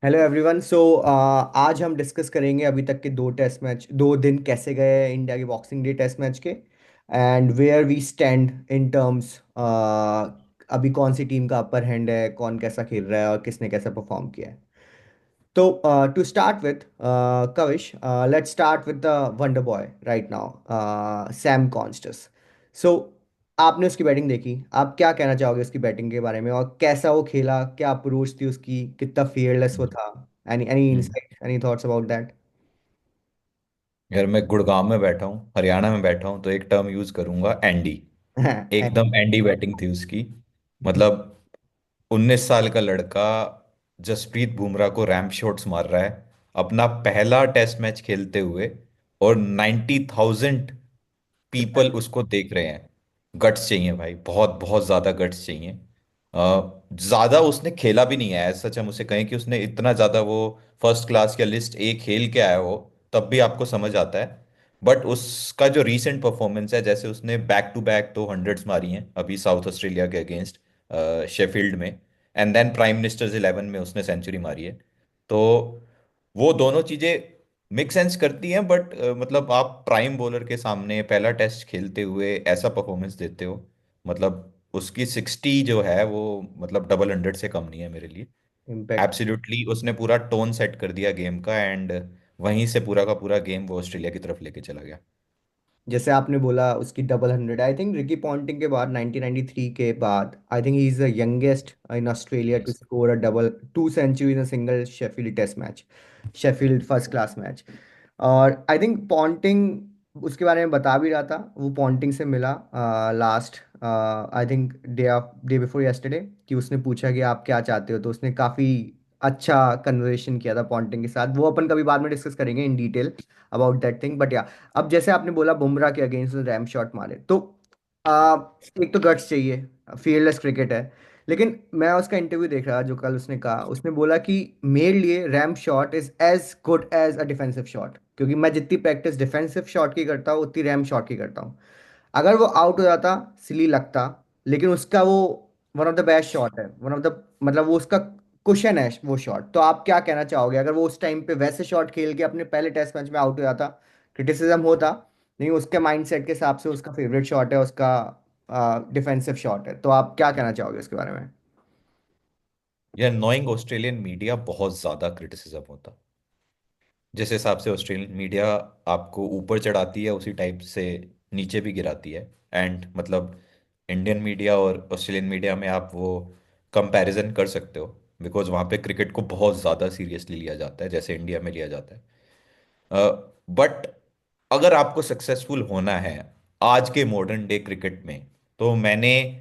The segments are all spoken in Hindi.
Hello everyone. आज हम डिस्कस करेंगे अभी तक के दो टेस्ट मैच, 2 दिन कैसे गए इंडिया के बॉक्सिंग डे टेस्ट मैच के, and where we stand in terms. अभी कौन सी टीम का अपर हैंड है, कौन कैसा खेल रहा है और किसने कैसा परफॉर्म किया है। तो टू स्टार्ट विथ कविश, let's start with the wonder boy right now, Sam Konstas. So आपने उसकी बैटिंग देखी, आप क्या कहना चाहोगे उसकी बैटिंग के बारे में और कैसा वो खेला, क्या अप्रोच थी उसकी, कितना फियरलेस वो हम्म। था। Any hmm. Insight, any thoughts about that? यार मैं गुड़गांव में बैठा हूँ, हरियाणा में बैठा हूँ, तो एक टर्म यूज करूंगा, एंडी। एकदम एंडी बैटिंग थी उसकी। मतलब 19 साल का लड़का जसप्रीत बुमराह को रैम्प शॉट्स मार रहा है अपना पहला टेस्ट मैच खेलते हुए, और 90,000 पीपल उसको देख रहे हैं। गट्स चाहिए भाई, बहुत बहुत ज्यादा गट्स चाहिए। ज्यादा उसने खेला भी नहीं है, सच हम उसे कहें कि उसने इतना ज्यादा वो फर्स्ट क्लास या लिस्ट ए खेल के आया हो तब भी आपको समझ आता है। बट उसका जो रीसेंट परफॉर्मेंस है, जैसे उसने बैक टू बैक तो हंड्रेड्स मारी हैं अभी साउथ ऑस्ट्रेलिया के अगेंस्ट, शेफील्ड में, एंड देन प्राइम मिनिस्टर्स 11 में उसने सेंचुरी मारी है। तो वो दोनों चीजें मेक सेंस करती हैं, बट मतलब आप प्राइम बॉलर के सामने पहला टेस्ट खेलते हुए ऐसा परफॉर्मेंस देते हो, मतलब उसकी 60 जो है वो मतलब डबल हंड्रेड से कम नहीं है मेरे लिए। इम्पैक्ट। एब्सोल्युटली उसने पूरा टोन सेट कर दिया गेम का, एंड वहीं से पूरा का पूरा गेम वो ऑस्ट्रेलिया की तरफ लेके चला गया। जैसे आपने बोला उसकी double hundred, I think Ricky Ponting के बाद 1993 के बाद I think he is the youngest in Australia to yes. Score a double, 2 century in a single Sheffield test match, Sheffield first class match. और आई थिंक पॉन्टिंग उसके बारे में बता भी रहा था, वो पॉन्टिंग से मिला last, I think day before yesterday, कि उसने पूछा कि आप क्या चाहते हो, तो उसने काफ़ी अच्छा कन्वर्सेशन किया था पॉन्टिंग के साथ। वो अपन कभी बाद में डिस्कस करेंगे in detail about that thing, but या, अब जैसे आपने बोला बुमराह के अगेंस्ट रैम शॉट मारे, तो आ, एक तो गट्स चाहिए, फील्डलेस क्रिकेट है। लेकिन मैं उसका इंटरव्यू देख रहा जो कल उसने कहा, उसने बोला कि मेरे लिए ramp shot is as good as a defensive shot, क्योंकि मैं जितनी प्रैक्टिस डिफेंसिव शॉट की करता हूँ उतनी रैम शॉट की करता हूँ। अगर वो आउट हो जाता सिली लगता, लेकिन उसका वो one of the best shot है, वन ऑफ द, मतलब वो उसका कुशन है वो शॉट। तो आप क्या कहना चाहोगे अगर वो उस टाइम पे वैसे शॉट खेल के अपने पहले टेस्ट मैच में आउट हो जाता? क्रिटिसिज्म होता, नहीं, उसके माइंडसेट के हिसाब से उसका फेवरेट शॉट है, उसका डिफेंसिव शॉट है। तो आप क्या कहना चाहोगे उसके बारे में? यह नोइंग ऑस्ट्रेलियन मीडिया बहुत ज्यादा क्रिटिसिज्म होता। जिस हिसाब से ऑस्ट्रेलियन मीडिया आपको ऊपर चढ़ाती है उसी टाइप से नीचे भी गिराती है। एंड मतलब इंडियन मीडिया और ऑस्ट्रेलियन मीडिया में आप वो कंपैरिजन कर सकते हो, बिकॉज वहाँ पे क्रिकेट को बहुत ज़्यादा सीरियसली लिया जाता है जैसे इंडिया में लिया जाता है। बट अगर आपको सक्सेसफुल होना है आज के मॉडर्न डे क्रिकेट में, तो मैंने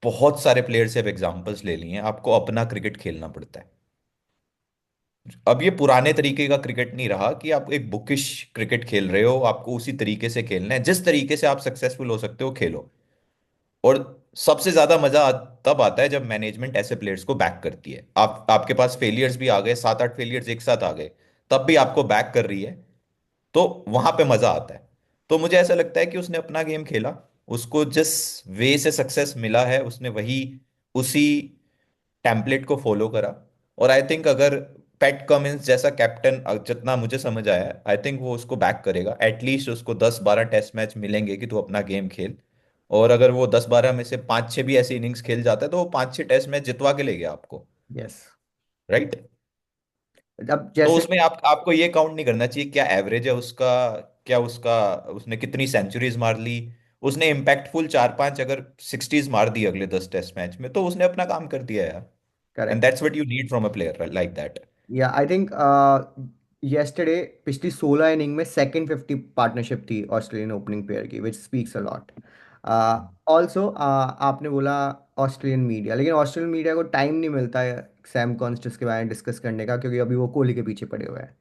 बहुत सारे प्लेयर से अब एग्जांपल्स ले लिए हैं, आपको अपना क्रिकेट खेलना पड़ता है। अब ये पुराने तरीके का क्रिकेट नहीं रहा कि आप एक बुकिश क्रिकेट खेल रहे हो, आपको उसी तरीके से खेलना है जिस तरीके से आप सक्सेसफुल हो सकते हो खेलो। और सबसे ज्यादा मजा तब आता है जब मैनेजमेंट ऐसे प्लेयर्स को बैक करती है। आपके पास फेलियर्स भी आ गए, 7-8 फेलियर्स एक साथ आ गए, तब भी आपको बैक कर रही है, तो वहां पे मजा आता है। तो मुझे ऐसा लगता है कि उसने अपना गेम खेला, उसको जिस वे से सक्सेस मिला है उसने वही उसी टेम्पलेट को फॉलो करा। और आई थिंक अगर पैट कमिंस जैसा कैप्टन, जितना मुझे समझ आया, आई थिंक वो उसको बैक करेगा। एटलीस्ट उसको 10-12 टेस्ट मैच मिलेंगे कि तू अपना गेम खेल। और अगर वो 10-12 में से 5-6 भी ऐसी इनिंग्स खेल जाता है तो वो 5-6 टेस्ट मैच जितवा के ले गया आपको। यस। राइट। अब तो जैसे, उसमें आपको ये काउंट नहीं करना चाहिए क्या एवरेज है उसका, क्या उसका, उसने कितनी सेंचुरीज मार ली। उसने इम्पैक्टफुल 4-5 अगर 60s मार दी अगले 10 टेस्ट मैच में, तो उसने अपना काम कर दिया यार। And correct. That's what you need from a player like that. या आई थिंक येस्टरडे, पिछली 16 इनिंग में सेकंड 50 पार्टनरशिप थी ऑस्ट्रेलियन ओपनिंग पेयर की, विच स्पीक्स अ लॉट। ऑल्सो आपने बोला ऑस्ट्रेलियन मीडिया, लेकिन ऑस्ट्रेलियन मीडिया को टाइम नहीं मिलता है सैम कॉन्स्टेंस के बारे में डिस्कस करने का, क्योंकि अभी वो कोहली के पीछे पड़े हुए हैं।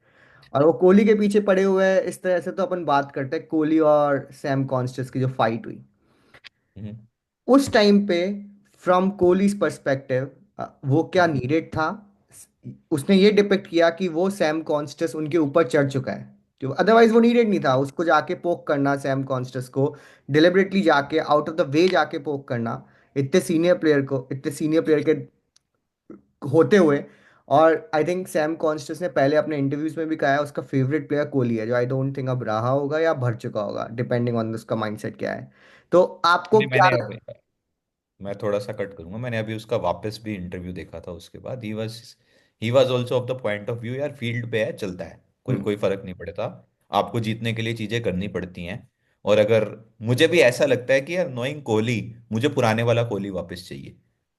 और वो कोहली के पीछे पड़े हुए हैं इस तरह से, तो अपन बात करते हैं कोहली और सैम कॉन्स्टेंस की जो फाइट हुई हम्म। उस टाइम पे, फ्रॉम कोहलीज पर्सपेक्टिव, वो क्या नीडेड था? उसने ये डिपिक्ट किया कि वो सैम कॉन्स्टेंस उनके ऊपर चढ़ चुका है, जो अदरवाइज वो नीडेड नहीं था उसको जाके पोक करना, सैम कॉन्स्टेंस को डिलिबरेटली जाके आउट ऑफ द वे जाके पोक करना, इतने सीनियर प्लेयर को, इतने सीनियर प्लेयर के होते हुए। और आई थिंक सैम कॉन्स्टेंस ने पहले अपने इंटरव्यूज में भी कहा है उसका फेवरेट प्लेयर कोहली है, जो आई डोंट थिंक अब रहा होगा या भर चुका होगा, डिपेंडिंग ऑन उसका माइंडसेट क्या है। तो आपको नहीं, क्या मैंने लगता अब, मैं थोड़ा सा कट करूंगा, मैंने अभी उसका वापस भी इंटरव्यू देखा था उसके बाद। He was also of the point of view, यार फील्ड पे है, चलता है, कोई है? कोई फर्क नहीं पड़ता, आपको जीतने के लिए चीजें करनी पड़ती हैं। और अगर, मुझे भी ऐसा लगता है कि यार नोइंग कोहली, मुझे पुराने वाला कोहली वापस चाहिए,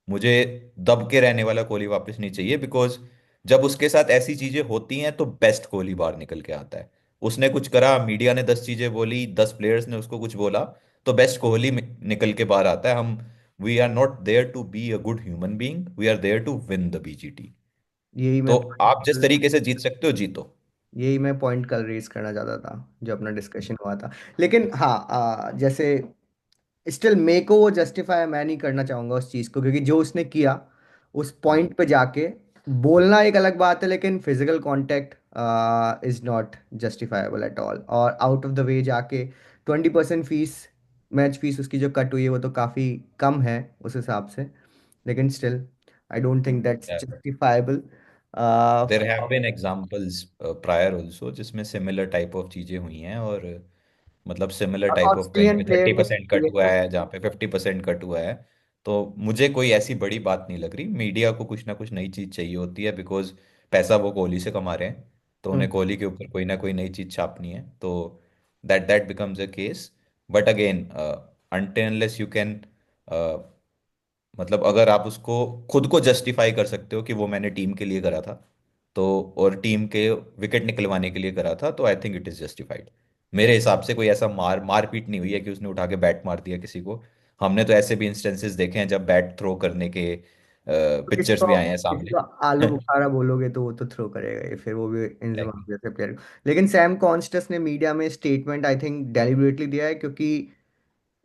मुझे दब के रहने वाला कोहली वापस नहीं चाहिए। बिकॉज जब उसके साथ ऐसी चीजें होती हैं तो बेस्ट कोहली बाहर निकल के आता है। उसने कुछ करा, मीडिया ने 10 चीजें बोली, 10 प्लेयर्स ने उसको कुछ बोला, तो बेस्ट कोहली निकल के बाहर आता है। हम, we are not there to be a good human being, we are there to win the BGT. यही मैं तो आप जिस तरीके से जीत सकते हो जीतो। यही मैं पॉइंट कल रेज करना चाहता था, जो अपना डिस्कशन हुआ था। लेकिन हाँ, जैसे स्टिल मे को वो जस्टिफाई मैं नहीं करना चाहूंगा उस चीज़ को, क्योंकि जो उसने किया उस हम्म, पॉइंट पे जाके बोलना एक अलग बात है, लेकिन physical contact is not justifiable at all. और आउट ऑफ द वे जाके 20% फीस, मैच फीस उसकी जो कट हुई है वो तो काफ़ी कम है उस हिसाब से, लेकिन still I don't think that's justifiable. There have been examples prior also जिसमें सिमिलर टाइप ऑफ चीजें हुई हैं, और मतलब सिमिलर टाइप ऑफ, कहीं ऑस्ट्रेलियन पे प्लेयर थर्टी ने परसेंट कट हुआ है, जहाँ पे 50% कट हुआ है। तो मुझे कोई ऐसी बड़ी बात नहीं लग रही। मीडिया को कुछ ना कुछ नई चीज चाहिए होती है, बिकॉज पैसा वो कोहली से कमा रहे हैं, तो उन्हें कोहली के ऊपर कोई ना कोई नई चीज छापनी है। तो that that becomes a case. But again, until unless you can, मतलब अगर आप उसको खुद को जस्टिफाई कर सकते हो कि वो मैंने टीम के लिए करा था, तो और टीम के विकेट निकलवाने के लिए करा था, तो I think it is justified. मेरे हिसाब से कोई ऐसा मारपीट नहीं हुई है कि उसने उठा के बैट मार दिया किसी को। हमने तो ऐसे भी इंस्टेंसेस देखे हैं जब बैट थ्रो करने के तो पिक्चर्स भी आए हैं किसी सामने। को आलू बुखारा बोलोगे तो वो तो थ्रो करेगा ही, फिर वो भी इंजमाम जैसे प्लेयर। लेकिन सैम कॉन्स्टेस ने मीडिया में स्टेटमेंट आई थिंक डेलिबरेटली दिया है, क्योंकि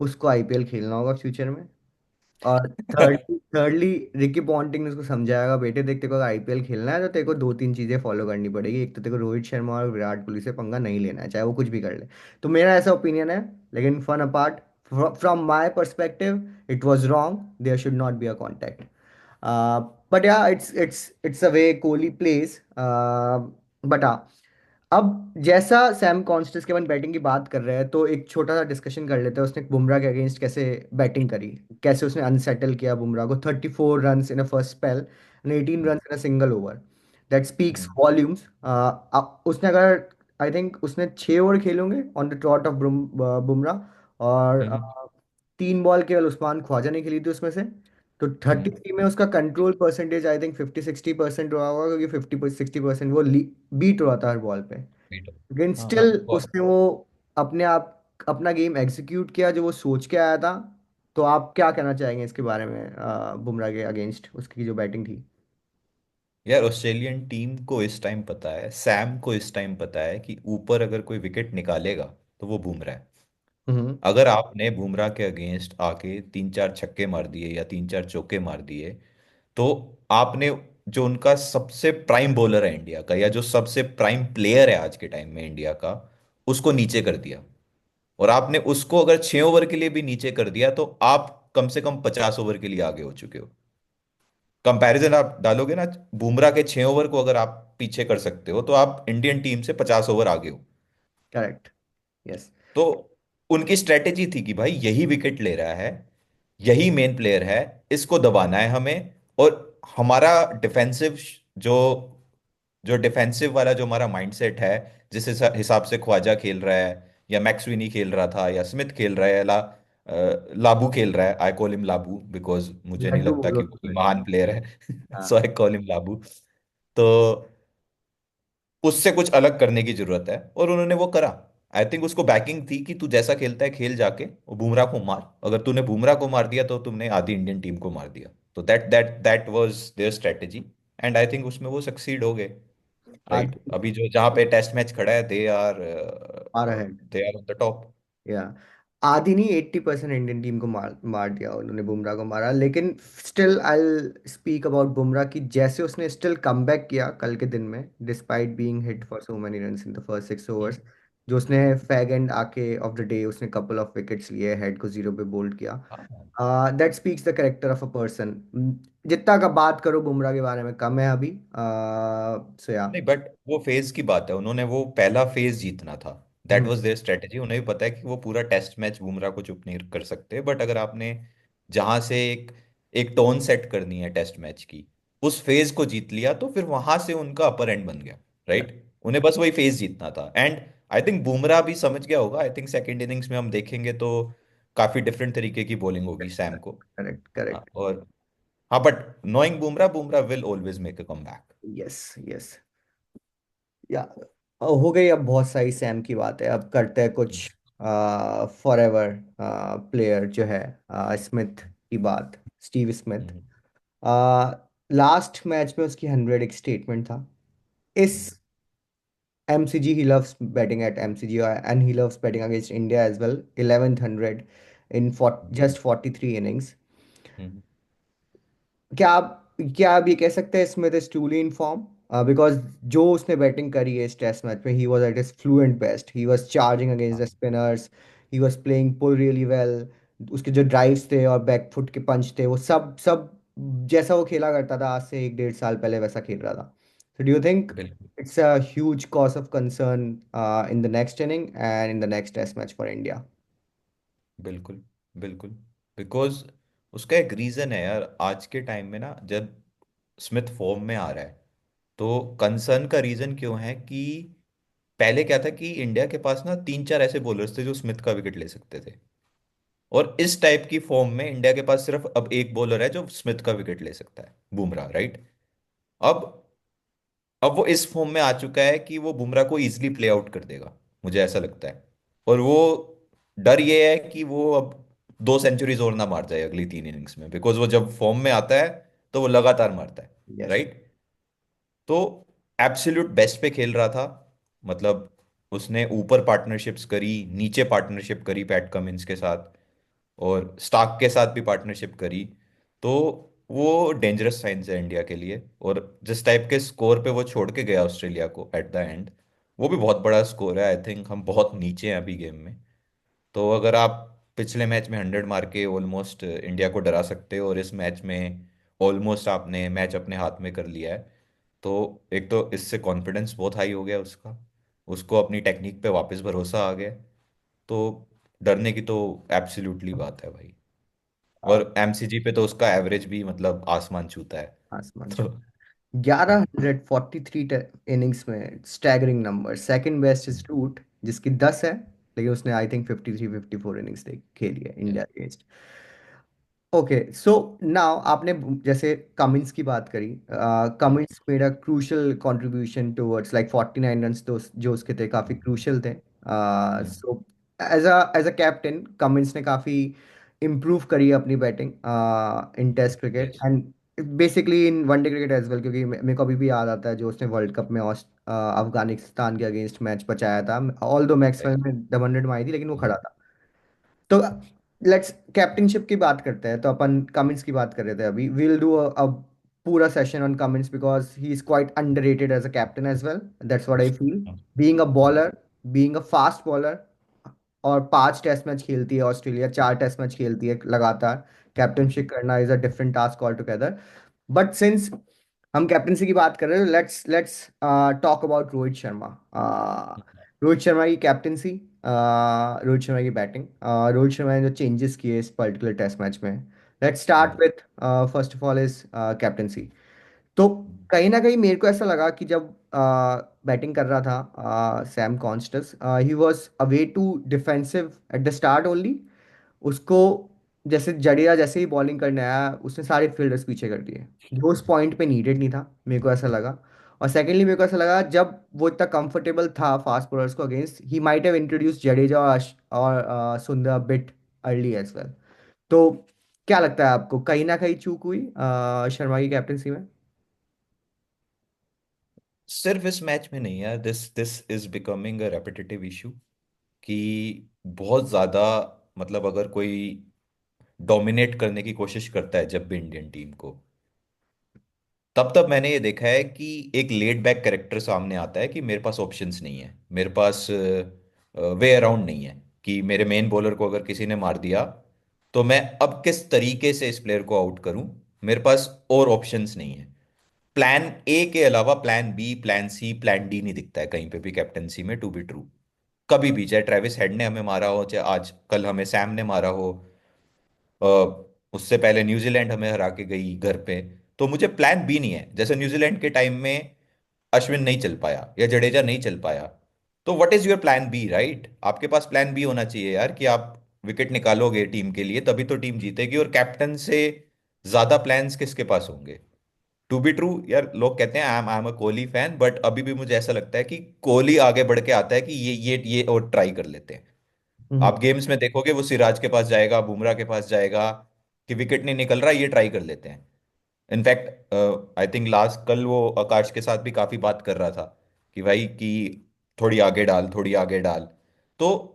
उसको आईपीएल खेलना होगा फ्यूचर में। और थर्डली रिकी पॉन्टिंग ने उसको समझाएगा, बेटे देख तेरे को आईपीएल खेलना है तो तेरे को दो तीन चीजें फॉलो करनी पड़ेगी। एक तो तेरे को रोहित शर्मा और विराट कोहली से पंगा नहीं लेना है, चाहे वो कुछ भी कर ले। तो मेरा ऐसा ओपिनियन है। लेकिन fun apart, from my perspective it was wrong, there should not be a contact. But yeah it's a way Kohli plays. But हाँ, अब जैसा सैम कॉन्स्टेंस के अपन बैटिंग की बात कर रहे हैं, तो एक छोटा सा डिस्कशन कर लेते हैं उसने बुमराह के अगेंस्ट कैसे बैटिंग करी, कैसे उसने अनसेटल किया बुमराह को। 34 run in a first spell and 18 run in a single over, that speaks volumes. उसने अगर, आई थिंक उसने 6 ओवर खेले होंगे on the trout of Bumrah, और 3 बॉल केवल उस्मान ख्वाजा ने खेली थी उसमें से। तो 33 में उसका कंट्रोल परसेंटेज आई थिंक 50-60% रहा होगा, क्योंकि 50-60% वो बीट रहा था हर बॉल पे। लेकिन हाँ हाँ, स्टिल उसने वो अपने आप अपना गेम एग्जीक्यूट किया जो वो सोच के आया था। तो आप क्या कहना चाहेंगे इसके बारे में, बुमराह के अगेंस्ट उसकी जो बैटिंग थी? यार ऑस्ट्रेलियन टीम को इस टाइम पता है, सैम को इस टाइम पता है कि ऊपर अगर कोई विकेट निकालेगा तो वो बुमराह है। हम्म। अगर आपने बुमराह के अगेंस्ट आके 3-4 छक्के मार दिए या 3-4 चौके मार दिए, तो आपने, जो उनका सबसे प्राइम बॉलर है इंडिया का, या जो सबसे प्राइम प्लेयर है आज के टाइम में इंडिया का, उसको नीचे कर दिया। और आपने उसको अगर 6 ओवर के लिए भी नीचे कर दिया, तो आप कम से कम 50 ओवर के लिए आगे हो चुके हो। कंपैरिजन आप डालोगे ना, बुमराह के 6 ओवर को अगर आप पीछे कर सकते हो, तो आप इंडियन टीम से 50 ओवर आगे हो। करेक्ट। यस। तो उनकी स्ट्रेटेजी थी कि भाई यही विकेट ले रहा है, यही मेन प्लेयर है, इसको दबाना है हमें। और हमारा डिफेंसिव, जो जो डिफेंसिव वाला जो हमारा माइंडसेट है, जिस हिसाब से ख्वाजा खेल रहा है, या मैक्सविनी खेल रहा था, या स्मिथ खेल रहा है, या लाबू खेल रहा है, आई कॉल हिम लाबू बिकॉज मुझे नहीं लड्डू लगता बोलो कि वो कोई महान प्लेयर है हाँ। सो आई कॉल हिम लाबू। तो उससे कुछ अलग करने की जरूरत है, और उन्होंने वो करा। आई थिंक उसको बैकिंग थी कि तू जैसा खेलता है खेल जाके, वो बुमराह को मार। अगर तूने बुमराह को मार दिया तो तुमने आधी इंडियन टीम को मार दिया। तो that was their strategy, and I think उसमें वो सक्सीड हो गए। आज राइट, अभी जो जहाँ पे टेस्ट मैच खड़ा है, आ रहा है। They are on the top. या आधी नहीं, 80% इंडियन टीम को मार मार दिया उन्होंने, बुमराह को मारा। लेकिन still I speak about Bumrah की जैसे उसने स्टिल कमबैक किया कल के दिन में, despite being hit for so many runs in the first 6 overs. जो उसने फैग एंड आके ऑफ द डे उसने कपल ऑफ विकेट्स लिए, हेड को जीरो पे बोल्ड किया। हाँ। That speaks the character of a person. जितना का बात करो बुमराह के बारे में कम है अभी। सो या। नहीं, बट वो फेज की बात है, उन्होंने वो पहला फेज जीतना था। That hmm. Was their strategy. उन्हें भी पता है कि वो पूरा टेस्ट मैच बुमराह को चुप नहीं कर सकते, बट अगर आपने जहां से एक एक टोन सेट करनी है टेस्ट मैच की, उस फेज को जीत लिया, तो फिर वहां से उनका अपर एंड बन गया। राइट। उन्हें बस वही फेज जीतना था। एंड आई थिंक बुमराह भी समझ गया होगा। आई थिंक सेकेंड इनिंग्स में हम देखेंगे तो काफी डिफरेंट तरीके की बॉलिंग होगी सैम को। करेक्ट हाँ, करेक्ट। और हाँ, but knowing Bumrah, Bumrah will always make a come back. Yes yes. या हो गई अब बहुत सारी सैम की बात है, अब करते हैं कुछ फॉरएवर प्लेयर जो है, स्मिथ की बात, स्टीव स्मिथ। लास्ट मैच में उसकी 100 एक स्टेटमेंट था। इस MCG, he loves betting at MCG, and he loves betting against India as well. 11th 100 in just 43 innings. क्या आप ये कह सकते हैं Smith is truly in form? Because जो उसने बैटिंग करी है इस टेस्ट मैच में, he was at his fluent best, he was charging against the spinners, he was playing pull really well. उसके जो ड्राइव्स थे और बैक फुट के पंच थे, वो सब सब जैसा वो खेला करता था आज से 1 1.5 साल पहले वैसा खेल रहा था। So do you think बिल्कुल it's a huge cause of concern in the next inning and in the next test match for India? बिल्कुल बिल्कुल। बिकॉज उसका एक रीजन है यार, आज के टाइम में ना जब स्मिथ फॉर्म में आ रहा है, तो कंसर्न का रीजन क्यों है कि पहले क्या था कि इंडिया के पास ना तीन चार ऐसे बॉलर्स थे जो स्मिथ का विकेट ले सकते थे। और इस टाइप की फॉर्म में इंडिया के पास सिर्फ अब एक बॉलर है जो स्मिथ का विकेट ले सकता है, बुमराह। राइट। अब अब वो इस फॉर्म में आ चुका है कि वो बुमराह को इजीली प्ले आउट कर देगा, मुझे ऐसा लगता है। और वो डर ये है कि वो अब 2 सेंचुरीज और ना मार जाए अगली 3 इनिंग्स में, बिकॉज वो जब फॉर्म में आता है तो वो लगातार मारता है। Yes. राइट। तो एब्सोल्यूट बेस्ट पे खेल रहा था। मतलब उसने ऊपर पार्टनरशिप्स करी, नीचे पार्टनरशिप करी पैट कमिंस के साथ, और स्टार्क के साथ भी पार्टनरशिप करी। तो वो डेंजरस साइंस है इंडिया के लिए। और जिस टाइप के स्कोर पे वो छोड़ के गया ऑस्ट्रेलिया को एट द एंड, वो भी बहुत बड़ा स्कोर है। आई थिंक हम बहुत नीचे हैं अभी गेम में। तो अगर आप पिछले मैच में 100 मार के ऑलमोस्ट इंडिया को डरा सकते हो, और इस मैच में ऑलमोस्ट आपने मैच अपने हाथ में कर लिया है, तो एक तो इससे कॉन्फिडेंस बहुत हाई हो गया उसका, उसको अपनी टेक्निक पे वापस भरोसा आ गया। तो डरने की तो एब्सोल्युटली बात है भाई। Uh, और एमसीजी पे तो उसका एवरेज भी मतलब आसमान छूता है। आसमान छू। तो 1143 इनिंग्स में staggering number. Second best is Root जिसकी 10 है, लेकिन उसने आई थिंक 53 54 इनिंग्स खेली है yeah, India against. Okay so now आपने जैसे कमिंस की बात करी। yeah, Cummins made a crucial contribution towards like 49 runs, तो जो उसके थे काफी क्रूशियल थे। mm, so as a captain Cummins ने काफी इम्प्रूव करी अपनी batting in test cricket yes, and basically in one day cricket as well, क्योंकि मेरे को अभी भी याद आता है जो उसने वर्ल्ड कप में अफगानिस्तान के अगेंस्ट मैच बचाया था। ऑल दो मैक्सवेल right, में डबल हंड्रेड मारी थी लेकिन वो mm, खड़ा था। तो लेट्स कैप्टनशिप की बात करते हैं, तो अपन कमिंस की बात कर रहे थे अभी। वील डू अ पूरा session on Cummins because he is quite underrated as a captain as well, that's what I feel. mm, being a mm, bowler, being a fast bowler, और 5 टेस्ट मैच खेलती है ऑस्ट्रेलिया, 4 टेस्ट मैच खेलती है लगातार। कैप्टनशिप करना is a different task all together. But since हम कैप्टनसी की बात कर रहे हैं, let's let's talk about Rohit Sharma. Rohit Sharma की कैप्टनसी, रोहित शर्मा की बैटिंग, रोहित शर्मा ने जो चेंजेस किए इस पर्टिकुलर टेस्ट मैच में। Let's start mm, with first of all is captaincy. तो कहीं ना कहीं मेरे को ऐसा लगा कि जब बैटिंग कर रहा था Sam Konstas, he was away to defensive at the start only. उसको जैसे जडेजा जैसे ही बॉलिंग करने आया उसने सारे फील्डर्स पीछे कर दिए, जो उस पॉइंट पे नीडेड नहीं था, मेरे को ऐसा लगा। और सेकेंडली मेरे को ऐसा लगा जब वो इतना कंफर्टेबल था फास्ट बॉलर्स को against, he might have introduce Jadeja और सुंदर बिट अर्ली एज वेल। तो क्या लगता है आपको, कहीं ना कहीं चूक हुई शर्मा की कैप्टनसी में? सिर्फ इस मैच में नहीं यार, this this is becoming a repetitive issue कि बहुत ज्यादा, मतलब अगर कोई डोमिनेट करने की कोशिश करता है जब भी इंडियन टीम को, तब तब मैंने ये देखा है कि एक लेड बैक कैरेक्टर सामने आता है कि मेरे पास ऑप्शंस नहीं है, मेरे पास वे अराउंड नहीं है कि मेरे मेन बॉलर को अगर किसी ने मार दिया तो मैं अब किस तरीके से इस प्लेयर को आउट करूं। मेरे पास और ऑप्शंस नहीं है। प्लान ए के अलावा plan B, plan C, plan D नहीं दिखता है कहीं पे भी कैप्टनसी में, टू बी ट्रू। कभी भी, चाहे ट्रेविस हेड ने हमें मारा हो, चाहे आज कल हमें सैम ने मारा हो, अ, उससे पहले न्यूजीलैंड हमें हरा के गई घर पे, तो मुझे प्लान बी नहीं है। जैसे न्यूजीलैंड के टाइम में अश्विन नहीं चल पाया या जडेजा नहीं चल पाया, तो what is your plan B, right? आपके पास प्लान बी होना चाहिए यार, कि आप विकेट निकालोगे टीम के लिए तभी तो टीम जीतेगी। और कैप्टन से ज्यादा प्लान्स किसके पास होंगे? टू बी ट्रू यार, लोग कहते हैं I am a Kohli fan, but अभी भी मुझे ऐसा लगता है कि कोहली आगे बढ़ के आता है कि ये और ट्राई कर लेते हैं। हम्म। आप गेम्स में देखोगे वो सिराज के पास जाएगा, बुमराह के पास जाएगा, कि विकेट नहीं निकल रहा, ये ट्राई कर लेते हैं। इनफैक्ट आई थिंक लास्ट कल वो आकाश के साथ भी काफी बात कर रहा था कि भाई कि थोड़ी आगे डाल, थोड़ी आगे डाल। तो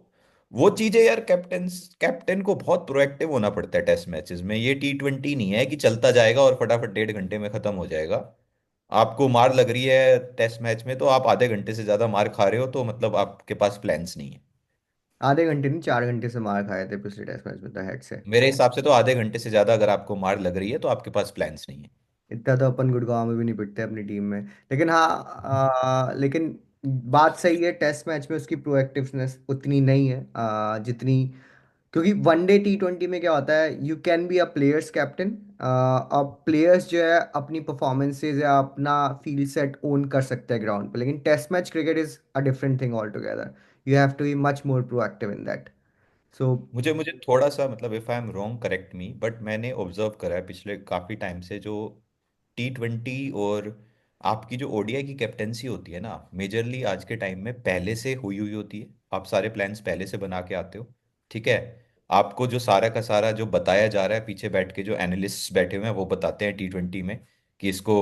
वो चीजें यार, कैप्टन को बहुत प्रोएक्टिव होना पड़ता है टेस्ट मैचेस में। ये T20 नहीं है कि चलता जाएगा और फटाफट 1.5 घंटे में खत्म हो जाएगा। आपको मार लग रही है टेस्ट मैच में तो आप आधे घंटे से ज्यादा मार खा रहे हो, तो मतलब आपके पास प्लान्स नहीं है। आधे घंटे नहीं, 4 घंटे से मार खाए थे पिछले टेस्ट मैच में तो हेड से। मेरे हिसाब से तो आधे घंटे से ज्यादा अगर आपको मार लग रही है तो आपके पास प्लान्स नहीं है। इतना तो अपन गुड़गांव में भी नहीं पिटते अपनी टीम में। लेकिन हाँ, लेकिन बात सही है, टेस्ट मैच में उसकी प्रोएक्टिवनेस उतनी नहीं है जितनी, क्योंकि वनडे T20 में क्या होता है, you can be a players captain. अब प्लेयर्स जो है अपनी परफॉर्मेंसेज या अपना फील्ड सेट ओन कर सकते हैं ग्राउंड पे, लेकिन test match cricket is a different thing all together. You have to be much more proactive in that. So मुझे मुझे थोड़ा सा, मतलब if I am wrong correct me, but मैंने ऑब्जर्व करा है पिछले काफी टाइम से, जो T20 और आपकी जो ओडीआई की कैप्टेंसी होती है ना, मेजरली आज के टाइम में पहले से हुई हुई होती है। आप सारे प्लान्स पहले से बना के आते हो, ठीक है। आपको जो सारा का सारा जो बताया जा रहा है, पीछे बैठ के जो एनालिस्ट्स बैठे हुए हैं वो बताते हैं T20 में कि इसको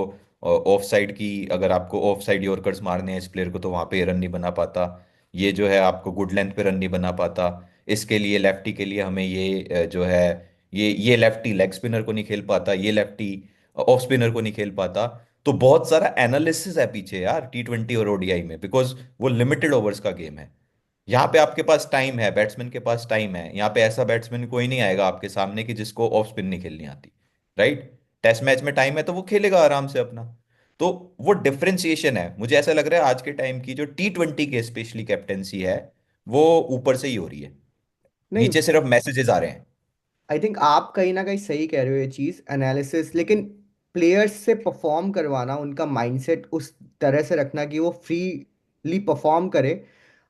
ऑफ साइड की, अगर आपको ऑफ साइड यॉर्कर्स मारने हैं इस प्लेयर को तो वहां पे रन नहीं बना पाता। ये जो है आपको गुड लेंथ पे रन नहीं बना पाता। इसके लिए लेफ्टी के लिए हमें ये जो है, ये लेफ्टी लेग स्पिनर को नहीं खेल पाता, ये लेफ्टी ऑफ स्पिनर को नहीं खेल पाता। तो बहुत सारा एनालिसिस है पीछे यार T20 और ओडीआई में, बिकॉज वो लिमिटेड ओवर्स का गेम है। यहाँ पे आपके पास टाइम है, बैट्समैन के पास टाइम है। यहाँ पे ऐसा बैट्समैन कोई नहीं आएगा आपके सामने कि जिसको ऑफ स्पिन नहीं खेलनी आती, राइट? टेस्ट मैच में टाइम है तो वो खेलेगा आराम से अपना। तो वो डिफरेंशिएशन है। मुझे ऐसा लग रहा है आज के टाइम की जो T20 के स्पेशली कैप्टेंसी है, वो ऊपर से ही हो रही है, नहीं, नीचे सिर्फ मैसेजेस आ रहे हैं। आई थिंक आप कहीं ना कहीं सही कह रहे हो ये चीज़ एनालिसिस, लेकिन प्लेयर्स से परफॉर्म करवाना, उनका माइंडसेट उस तरह से रखना कि वो फ्रीली परफॉर्म करे,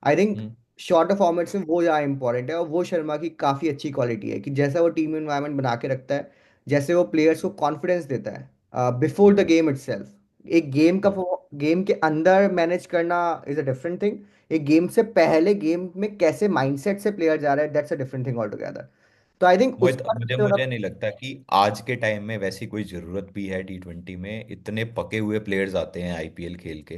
I think hmm. Shorter formats में वो ज़्यादा इंपॉर्टेंट है। और वो शर्मा की काफ़ी अच्छी क्वालिटी है कि जैसा वो टीम इन्वायरमेंट बना के रखता है, जैसे वो प्लेयर्स को कॉन्फिडेंस देता है बिफोर द गेम इटसेल्फ। एक गेम का हम्म। गेम के अंदर मैनेज करना इज अ डिफरेंट थिंग। एक गेम से पहले गेम में कैसे माइंडसेट से प्लेयर जा रहा है, that's a different thing all together. तो आई थिंक मोहित, उसका मुझे सबसे बड़ा। मुझे नहीं लगता कि आज के टाइम में वैसी कोई जरूरत भी है। T20 में इतने पके हुए प्लेयर्स आते हैं आईपीएल खेल के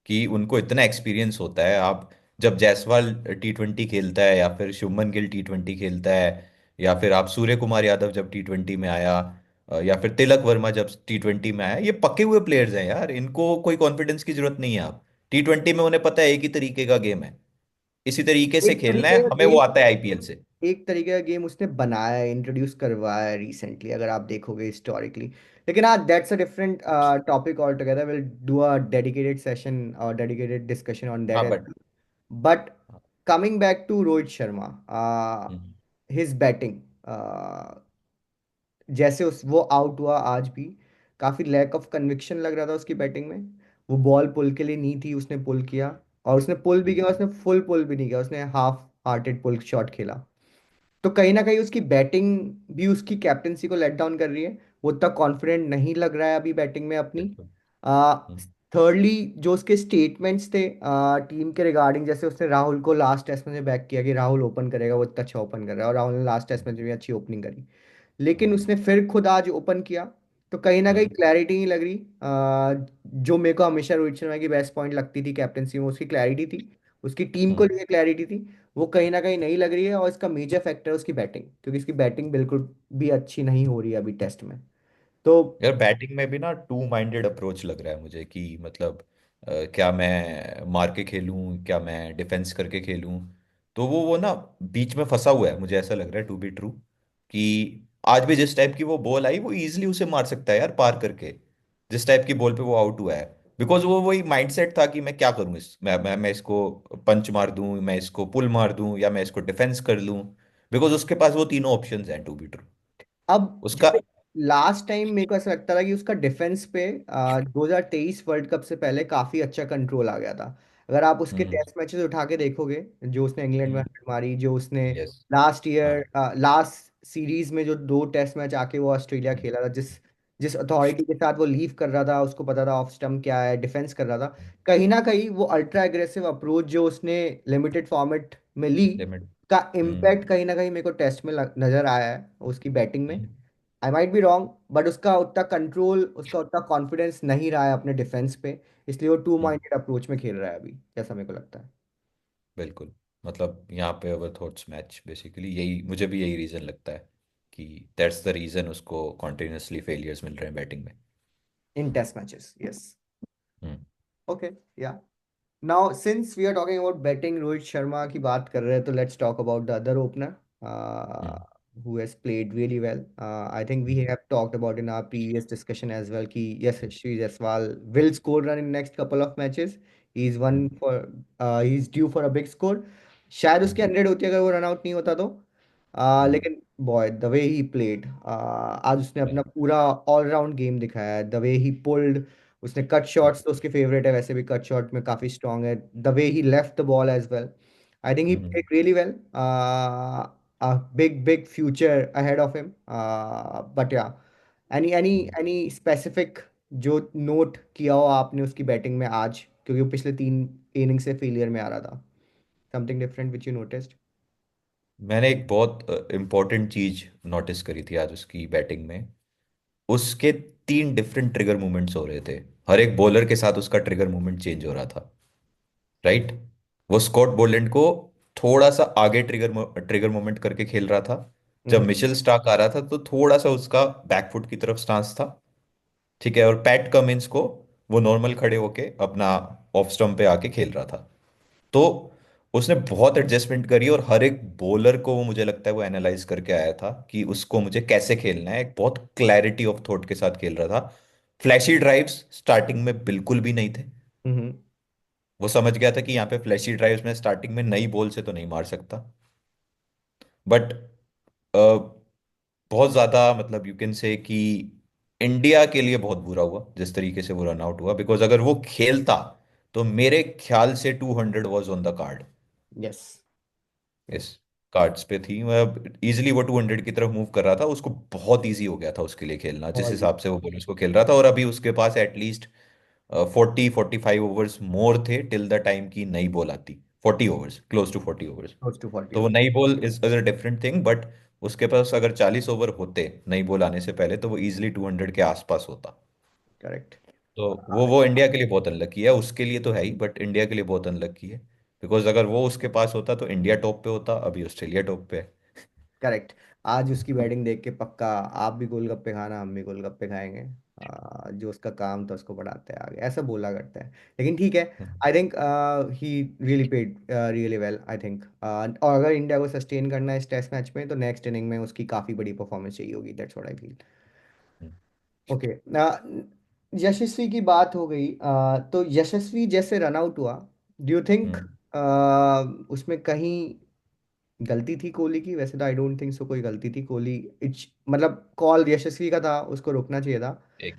कि उनको इतना एक्सपीरियंस होता है। आप जब जायसवाल T20 खेलता है, या फिर शुभमन गिल T20 खेलता है, या फिर आप सूर्य कुमार यादव जब T20 में आया, या फिर तिलक वर्मा जब T20 में आया, ये पके हुए प्लेयर्स हैं यार, इनको कोई कॉन्फिडेंस की जरूरत नहीं है। आप T20 में उन्हें पता है एक ही तरीके का गेम है, इसी तरीके से एक खेलना तरीके है, का हमें वो गेम आता है आईपीएल से। एक तरीके का गेम उसने बनाया है, इंट्रोड्यूस करवाया है रिसेंटली, अगर आप देखोगे हिस्टोरिकली। लेकिन हाँ, that's a different topic altogether. Will do a dedicated session और डेडिकेटेड डिस्कशन ऑन दैट हाँ as. But. But coming back to Rohit Sharma, hmm. His batting, जैसे उस वो आउट हुआ आज भी, काफी लैक ऑफ कन्विक्शन लग रहा था उसकी बैटिंग में। वो बॉल पुल के लिए नहीं थी, उसने पुल किया। और उसने पुल भी किया, उसने फुल पुल भी नहीं किया, उसने हाफ हार्टेड पुल शॉट खेला। तो कहीं ना कहीं उसकी बैटिंग भी उसकी कैप्टनसी को लेट डाउन कर रही है। वो उतना कॉन्फिडेंट नहीं लग रहा है अभी बैटिंग में अपनी। बिल्कुल। हम्म। थर्डली, जो उसके स्टेटमेंट्स थे टीम के रिगार्डिंग, जैसे उसने राहुल को लास्ट टेस्ट में बैक किया कि राहुल ओपन करेगा, वो इतना अच्छा ओपन कर रहा है, और राहुल ने लास्ट टेस्ट में भी अच्छी ओपनिंग करी। लेकिन हम्म। उसने फिर खुद आज ओपन किया। तो कहीं ना कहीं हम्म। क्लैरिटी नहीं लग रही। जो मेरे को हमेशा रोहित शर्मा की बेस्ट पॉइंट लगती थी कैप्टनसी में, उसकी क्लैरिटी थी, उसकी टीम को हम्म। लिए क्लैरिटी थी। वो कहीं ना कहीं नहीं लग रही है, और इसका मेजर फैक्टर है उसकी बैटिंग, क्योंकि इसकी बैटिंग बिल्कुल भी अच्छी नहीं हो रही है अभी टेस्ट में। तो यार बैटिंग में भी ना टू माइंडेड अप्रोच लग रहा है मुझे, कि मतलब क्या मैं मार के खेलूं, क्या मैं डिफेंस करके खेलूं। तो वो ना बीच में फंसा हुआ है, मुझे ऐसा लग रहा है टू बी ट्रू, कि आज भी जिस टाइप की वो बॉल आई वो इजीली उसे मार सकता है यार पार करके, जिस टाइप की बॉल पे वो आउट हुआ है। बिकॉज वो वही माइंडसेट था कि मैं क्या करूं, इस मैं इसको पंच मार दूं, मैं इसको पुल मार दूं, या मैं इसको डिफेंस कर लूं। बिकॉज उसके पास वो तीनों ऑप्शंस हैं टू बी ट्रू अब उसका। जैसे लास्ट टाइम मेरे को ऐसा लगता था कि उसका डिफेंस पे 2023 वर्ल्ड कप से पहले काफी अच्छा कंट्रोल आ गया था। अगर आप उसके हम्म। टेस्ट मैचेस उठा के देखोगे, जो उसने इंग्लैंड में हम्म। 100 मारी, जो उसने यस। लास्ट हाँ। ईयर लास्ट सीरीज में जो 2 टेस्ट मैच आके वो ऑस्ट्रेलिया हम्म। खेला था, जिस जिस अथॉरिटी के साथ वो लीव कर रहा था, उसको पता था ऑफ स्टंप क्या है, डिफेंस कर रहा था। कहीं ना कहीं वो अल्ट्रा एग्रेसिव अप्रोच जो उसने लिमिटेड फॉर्मेट में ली, लिमिट। का हम्म। इम्पैक्ट कहीं ना कहीं मेरे को टेस्ट में नजर आया है उसकी बैटिंग में। Hmm. I might be wrong, but उसका उतना कंट्रोल, उसका उतना कॉन्फिडेंस नहीं रहा है अपने डिफेंस पे। इसलिए वो टू हम्म। माइंडेड अप्रोच में खेल रहा है अभी, जैसा मेरे को लगता है। बिल्कुल। मतलब यहाँ पे ओवर थॉट्स मैच बेसिकली, यही मुझे भी यही रीज़न लगता है कि दैट्स द रीज़न उसको कॉन्टिन्यूसली फेलियर्स मिल रहे हैं बैटिंग में। In test matches, yes. Hmm. Okay, या now since we are talking about batting, Rohit Sharma की बात कर रहे हैं, तो let's talk about the other opener hmm. who has played really well. I think we have talked about in our previous discussion as well कि yes, Shrey Jaiswal will score run in next couple of matches. He's one hmm. for he's due for a big score. शायद उसके हम्म। 100 होती अगर वो रन आउट नहीं होता तो। हम्म। लेकिन boy the way he played, आज उसने अपना पूरा ऑलराउंड गेम दिखाया है। द वे ही पुल्ड, उसने कट शॉट्स तो उसके फेवरेट है, वैसे भी कट शॉट में काफी स्ट्रांग है। The way he left the ball as well, I think he hmm. Played really well. Big future ahead of him, but yeah, hmm. any specific जो नोट किया हो आपने उसकी बैटिंग में आज, क्योंकि वो पिछले 3 इनिंग से फेलियर में आ रहा था, something different which you noticed? मैंने एक बहुत इम्पोर्टेंट चीज नोटिस करी थी आज उसकी बैटिंग में। उसके 3 डिफरेंट ट्रिगर मूवमेंट्स हो रहे थे, हर एक बॉलर के साथ उसका ट्रिगर मूवमेंट चेंज हो रहा था। राइट। वो स्कॉट बोलैंड को थोड़ा सा आगे ट्रिगर ट्रिगर मूवमेंट करके खेल रहा था। जब हम्म। मिचेल स्टार्क आ रहा था तो थोड़ा सा उसका बैकफुट की तरफ स्टांस था। ठीक है। और पैट कमिंस को वो नॉर्मल खड़े होके अपना ऑफ स्टंप पे आके खेल रहा था। तो उसने बहुत एडजस्टमेंट करी, और हर एक बॉलर को वो मुझे लगता है वो एनालाइज करके आया था कि उसको मुझे कैसे खेलना है, एक बहुत क्लैरिटी ऑफ थॉट के साथ खेल रहा था। फ्लैशी ड्राइव्स स्टार्टिंग में बिल्कुल भी नहीं थे। हम्म। वो समझ गया था कि यहाँ पे फ्लैशी ड्राइव्स में स्टार्टिंग में नई बॉल से तो नहीं मार सकता। बट बहुत ज़्यादा मतलब यू कैन से कि इंडिया के लिए बहुत बुरा हुआ जिस तरीके से वो रन आउट हुआ, बिकॉज अगर वो खेलता तो मेरे ख्याल से 200 was on the card. Yes. इस कार्ड्स पे थी, मतलब इजीली वो 200 की तरफ मूव कर रहा था, उसको बहुत इजी हो गया था उसके लिए खेलना जिस बहुत ही। हिसाब से वो बॉलर्स को खेल रहा था। और अभी उसके पास एटलीस्ट 40-45 ओवर्स मोर थे टिल द टाइम की नई बॉल आती। 40 overs, close to 40 overs. Close to 40 तो वो हो। नई ball is a different thing, but उसके पास अगर 40 ओवर होते नई बॉल आने से पहले तो वो इजीली 200 के आसपास होता। करेक्ट। तो वो इंडिया के लिए बहुत अनलकी है, उसके लिए तो है ही, बट इंडिया के लिए बहुत अनलकी है। बिकॉज अगर वो उसके पास होता तो इंडिया टॉप पे होता, अभी ऑस्ट्रेलिया टॉप पे है। करेक्ट। आज उसकी बैटिंग देख के पक्का आप भी गोलगप्पे खाना, हम भी गोलगप्पे खाएंगे। जो उसका काम था उसको बढ़ाते हैं आगे, ऐसा बोला करता है। लेकिन ठीक है, आई think he really paid really well, I think. और अगर इंडिया को सस्टेन करना है इस टेस्ट मैच में, तो नेक्स्ट इनिंग में उसकी काफ़ी बड़ी परफॉर्मेंस चाहिए होगी, that's what I feel. Hmm. Okay. Yashasvi की बात हो गई, तो यशस्वी जैसे रन आउट हुआ, डू यू थिंक हम्म। उसमें कहीं गलती थी कोहली की? वैसे तो आई डोंट थिंक सो कोई गलती थी कोहली, इच मतलब कॉल यशस्वी का था, उसको रोकना चाहिए था। एक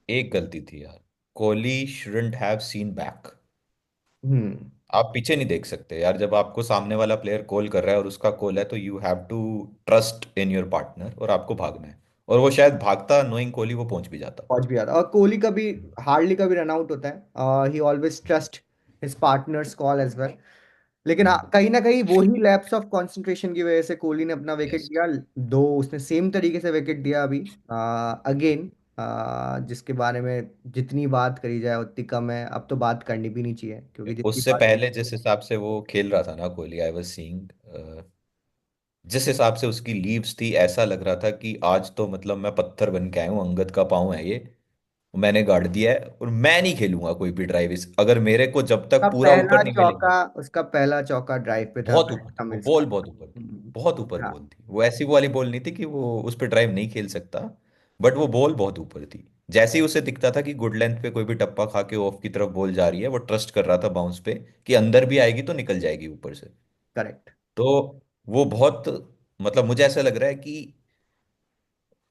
एक गलती थी यार, Kohli shouldn't have seen back. Hmm. आप पीछे नहीं देख सकते यार, जब आपको सामने वाला प्लेयर कॉल कर रहा है और उसका कॉल है तो you have to trust in your partner, और आपको भागना है। और वो शायद भागता, नोइंग कोहली वो पहुंच भी जाता। पहुंच भी जाता, और कोहली का भी हार्डली कभी रन आउट होता है, he always trust his partner's call as well. लेकिन हाँ, हम्म। कहीं ना कहीं वही लैप्स ऑफ कंसंट्रेशन की वजह से कोहली ने अपना विकेट यस। दिया। दो उसने सेम तरीके से विकेट दिया अभी अगेन, जिसके बारे में जितनी बात करी जाए उतनी कम है। अब तो बात करनी भी नहीं चाहिए, क्योंकि जितनी उससे बात। पहले जिस हिसाब से वो खेल रहा था ना कोहली, आई वाज सीइंग, जिस हिसाब से उसकी लीव्स थी ऐसा लग रहा था कि आज तो मतलब मैं पत्थर बन के आया हूँ, अंगद का पाँव है ये। मैंने गाड़ दिया है और मैं नहीं खेलूंगा कोई भी ड्राइव इस, अगर मेरे को जब का तक पूरा पहला ऊपर नहीं मिलेगा। चौका, उसका पहला चौका ड्राइव पे था बहुत पैट ऊपर थी वो कमिंस का। बॉल, बहुत ऊपर थी। बहुत ऊपर हाँ बॉल थी वो, ऐसी वाली बॉल नहीं थी कि वो उस पर ड्राइव नहीं खेल सकता। बट वो बॉल बहुत ऊपर थी। जैसे ही उसे दिखता था कि गुड लेंथ पे कोई भी टप्पा खा के ऑफ की तरफ बॉल जा रही है, वो ट्रस्ट कर रहा था बाउंस पे कि अंदर भी आएगी तो निकल जाएगी ऊपर से। करेक्ट। तो वो बहुत, मतलब मुझे ऐसा लग रहा है कि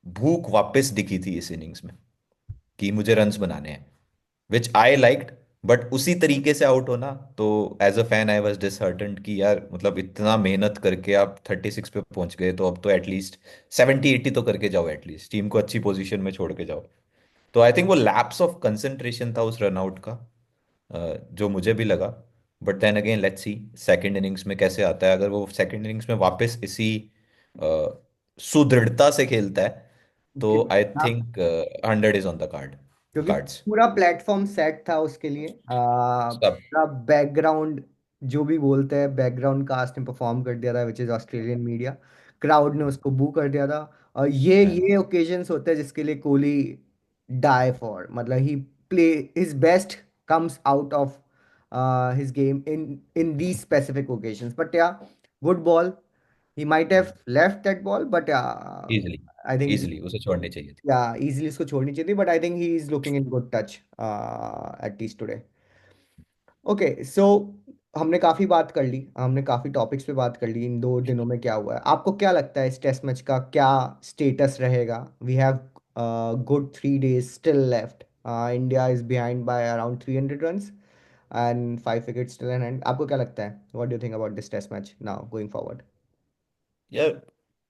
भूख वापस दिखी थी इस इनिंग्स में, कि मुझे रन्स बनाने हैं, विच आई लाइक्ड। बट उसी तरीके से आउट होना, तो as a fan I was disheartened कि यार मतलब इतना मेहनत करके आप 36 पे पहुंच गए, तो अब तो एटलीस्ट 70-80 तो करके जाओ, एटलीस्ट टीम को अच्छी पोजीशन में छोड़ के जाओ। तो आई थिंक वो लैप्स ऑफ कंसंट्रेशन था उस रनआउट का, जो मुझे भी लगा। But then again let's see second innings में कैसे आता है। अगर वो सेकंड इनिंग्स में वापस इसी सुदृढ़ता से खेलता है, तो आई आप, थिंक 100 इज ऑन द क्योंकि कार्ड्स। पूरा प्लेटफॉर्म सेट था उसके लिए, सब। पूरा बैकग्राउंड, जो भी बोलते हैं बैकग्राउंड कास्ट ने परफॉर्म कर दिया था, which is Australian media. Crowd ने उसको बू कर दिया था। और ये ओकेजन्स होते हैं जिसके लिए कोहली डाई फॉर, मतलब he play his best, comes out of his game in these specific occasions. But yeah, good ball, he might have left that ball, but easily, I think easily उसे छोड़नी चाहिए थी। yeah, easily उसको छोड़नी चाहिए थी, but I think he is looking in good touch at least today. Okay, so हमने काफी बात कर ली, हमने काफी टॉपिक्स पे बात कर ली। इन 2 दिनों में क्या हुआ है, आपको क्या लगता है इस टेस्ट मैच का क्या स्टेटस रहेगा? We have good 3 days still left. India is behind by around 300 runs and 5 wickets still in hand. आपको क्या लगता है, what do you think about this test match now going forward? यार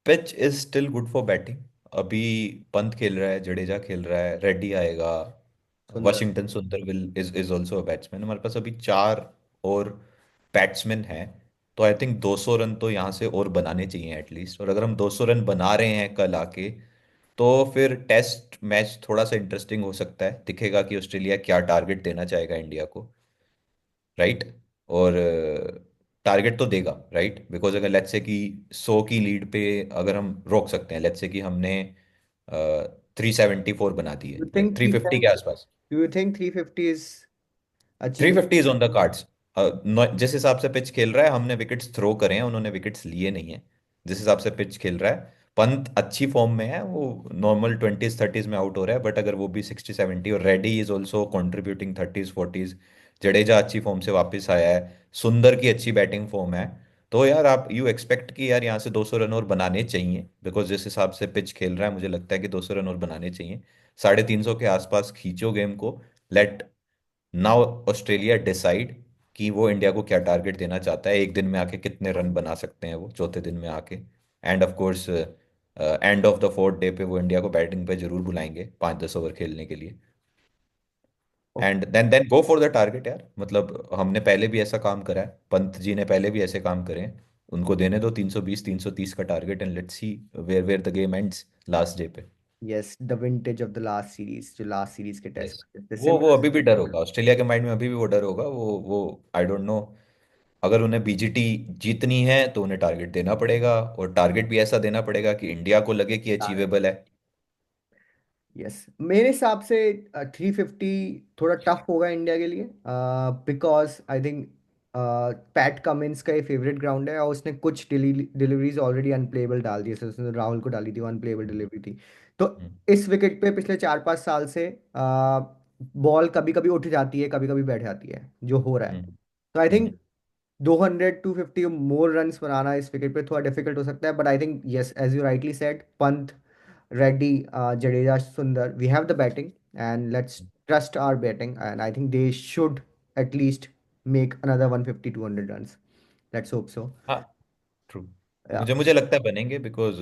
pitch is still good for batting. अभी पंत खेल रहा है, जडेजा खेल रहा है, रेड्डी आएगा, सुंदर। वाशिंगटन सुंदर will is also a batsman. हमारे पास अभी चार और बैट्समैन हैं। तो आई थिंक 200 रन तो यहाँ से और बनाने चाहिए एटलीस्ट। और अगर हम 200 रन बना रहे हैं कल आके, तो फिर टेस्ट मैच थोड़ा सा इंटरेस्टिंग हो सकता है। दिखेगा कि ऑस्ट्रेलिया क्या टारगेट देना चाहेगा इंडिया को, राइट। और टारगेट तो देगा, राइट, बिकॉज अगर लेट्स से कि 100 की लीड पे अगर हम रोक सकते हैं, लेट्स से कि हमने 374 बना दी है, you like think three three fifty के आसपास। Do you think 350 is 350 achievable? Is on the cards. जिस हिसाब से पिच खेल रहा है, हमने विकेट्स थ्रो करे हैं, उन्होंने विकेट्स लिए नहीं है। जिस हिसाब से पिच खेल रहा है, पंत अच्छी फॉर्म में है, वो नॉर्मल 20s 30s में आउट हो रहा है, बट अगर वो भी 60-70, और ready is also contributing 30s 40s, Jadeja अच्छी फॉर्म से वापस आया है, सुंदर की अच्छी बैटिंग फॉर्म है। तो यार आप यू एक्सपेक्ट कि यार यहाँ से 200 रन और बनाने चाहिए, बिकॉज जिस हिसाब से पिच खेल रहा है, मुझे लगता है कि 200 रन और बनाने चाहिए। 350 के आसपास खींचो गेम को। लेट नाउ ऑस्ट्रेलिया डिसाइड कि वो इंडिया को क्या टारगेट देना चाहता है, एक दिन में आके कितने रन बना सकते हैं वो चौथे दिन में आके। End of course end of the fourth day पे वो इंडिया को बैटिंग पे जरूर बुलाएंगे 5-10 ओवर खेलने के लिए। And then go for the target यार। मतलब हमने पहले भी ऐसा काम करा है, पंत जी ने पहले भी ऐसे काम करे हैं। उनको देने दो 320-330 का target, and let's see where where the game ends last day पे। Yes, the vintage of the last series, जो लास्ट सीरीज के टेस्ट यस। मैचेस वो सिमिलर। अभी भी डर होगा ऑस्ट्रेलिया के माइंड में, अभी भी वो डर होगा। वो आई डोंट नो। अगर उन्हें बीजीटी जीतनी है तो उन्हें टारगेट देना पड़ेगा, और टारगेट भी ऐसा देना पड़ेगा कि इंडिया को लगे कि अचीवेबल है। यस, मेरे हिसाब से 350 थोड़ा टफ होगा इंडिया के लिए, because I think PAT Cummins का ये फेवरेट ग्राउंड है, और उसने कुछ डिलीवरीज ऑलरेडी अनप्लेबल डाल दी है। उसने राहुल को डाली थी, वो अनप्लेबल डिलीवरी थी। तो हम्म। इस विकेट पे पिछले 4-5 साल से बॉल कभी कभी उठ जाती है, कभी कभी बैठ जाती है, जो हो रहा है। हम्म। तो आई हम्म। थिंक 200-250 मोर रन्स बनाना इस विकेट पे थोड़ा डिफिकल्ट हो सकता है। But I think yes, as you rightly said, Pant, Reddy, Jadeja, Sundar, we have the batting, and let's trust our batting. And I think they should at least make another 150-200 runs. Let's hope so. हाँ, ट्रू। Yeah, मुझे मुझे लगता है बनेंगे, बिकॉज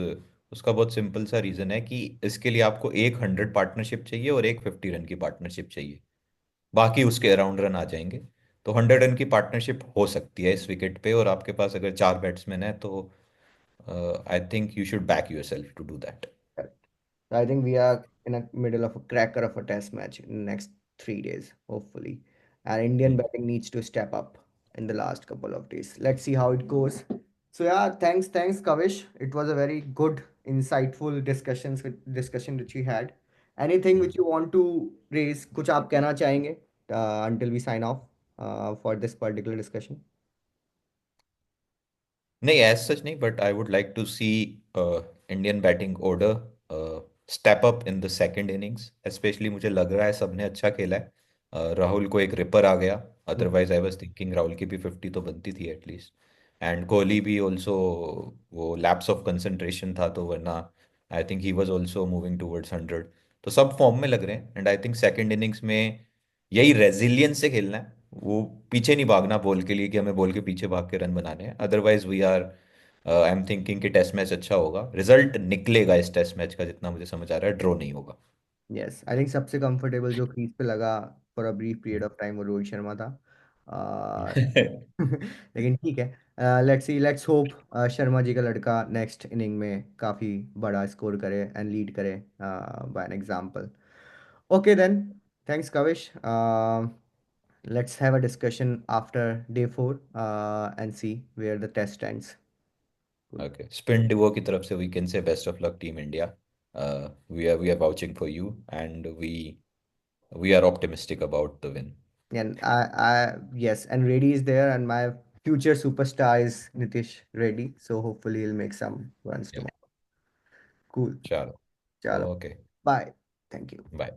उसका बहुत सिंपल सा रीजन है कि इसके लिए आपको एक 100 पार्टनरशिप चाहिए और एक 50 रन की पार्टनरशिप चाहिए। बाकी उसके अराउंड रन आ जाएंगे। तो 100 रन की पार्टनरशिप हो सकती है इस विकेट पे, और आपके पास अगर चार बैट्समैन है, तो I think you should back yourself to do that. correct. So I think we are in a middle of a cracker of a test match in the next 3 days, hopefully. And Indian batting needs to step up in the last couple of days. Let's see how it goes. So yeah, thanks, Kavish. It was a very good, insightful discussion which we had. Anything hmm. Which you want to raise, कुछ आप कहना चाहेंगे until we sign off for this particular discussion? नहीं, एज सच नहीं, but I would like to see Indian batting order step up in the second innings. Specially मुझे लग रहा है सबने अच्छा खेला है। राहुल को एक रिपर आ गया। Otherwise I was thinking Rahul की भी 50 तो बनती थी एटलीस्ट। एंड कोहली भी ऑल्सो, वो लैप्स ऑफ कंसंट्रेशन था तो, वरना आई think he was also moving towards 100। तो सब फॉर्म में लग रहे हैं, and I think second innings में यही रेजिलियंस से खेलना है। वो पीछे नहीं भागना बॉल के लिए कि हमें बॉल के पीछे भाग के रन बनाने हैं। Otherwise we are, I am thinking कि टेस्ट मैच अच्छा होगा, रिजल्ट निकलेगा इस टेस्ट मैच का, जितना मुझे समझ आ रहा है ड्रॉ नहीं होगा। यस, आई थिंक सबसे कंफर्टेबल जो क्रीज पे लगा for a brief period of time वो रोहित शर्मा था। Uh, लेकिन ठीक है, लेट्स होप शर्मा जी का लड़का नेक्स्ट इनिंग में काफी बड़ा स्कोर करे एंड लीड करे by an example. Okay then, thanks Kavish. Let's have a discussion after day 4 and see where the test ends. Cool. Okay, spin डिवो की तरफ से we can say best of luck team India. We are vouching for you, and we are optimistic about the win. And yes, and Reddy is there, and my future superstar is Nitish Reddy. So hopefully he'll make some runs tomorrow. Cool. चलो, Chalo. Okay, Bye. Thank you. Bye.